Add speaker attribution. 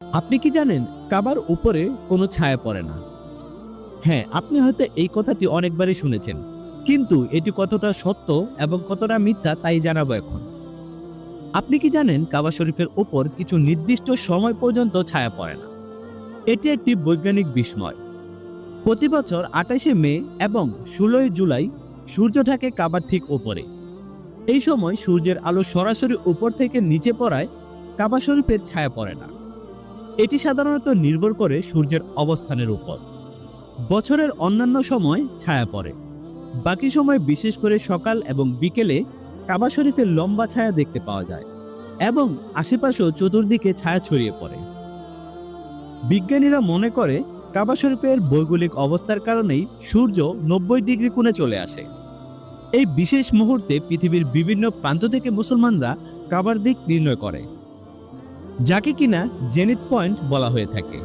Speaker 1: আপনি কি জানেন কাবার উপরে কোনো ছায়া পড়ে না? হ্যাঁ, আপনি হয়তো এই কথাটি অনেকবারই শুনেছেন, কিন্তু এটি কতটা সত্য এবং কতটা মিথ্যা তাই জানাবো এখন। আপনি কি জানেন কাবা শরীফের উপর কিছু নির্দিষ্ট সময় পর্যন্ত ছায়া পড়ে না? এটি একটি বৈজ্ঞানিক বিস্ময়। প্রতি বছর ২৮শে মে এবং ১৬ই জুলাই সূর্য থাকে কাবার ঠিক উপরে। এই সময় সূর্যের আলো সরাসরি উপর থেকে নিচে পড়ায় কাবা শরীফের ছায়া পড়ে না। এটি সাধারণত নির্ভর করে সূর্যের অবস্থানের উপর। বছরের অন্যান্য সময় ছায়া পড়ে, বাকি সময় বিশেষ করে সকাল এবং বিকেলে কাবা শরীফের লম্বা ছায়া দেখতে পাওয়া যায় এবং আশেপাশেও চতুর্দিকে ছায়া ছড়িয়ে পড়ে। বিজ্ঞানীরা মনে করে কাবা শরীফের ভৌগোলিক অবস্থার কারণেই সূর্য ৯০ ডিগ্রি কোণে চলে আসে। এই বিশেষ মুহূর্তে পৃথিবীর বিভিন্ন প্রান্ত থেকে মুসলমানরা কাবার দিক নির্ণয় করে, যাকে কিনা জেনিথ পয়েন্ট বলা হয়ে থাকে।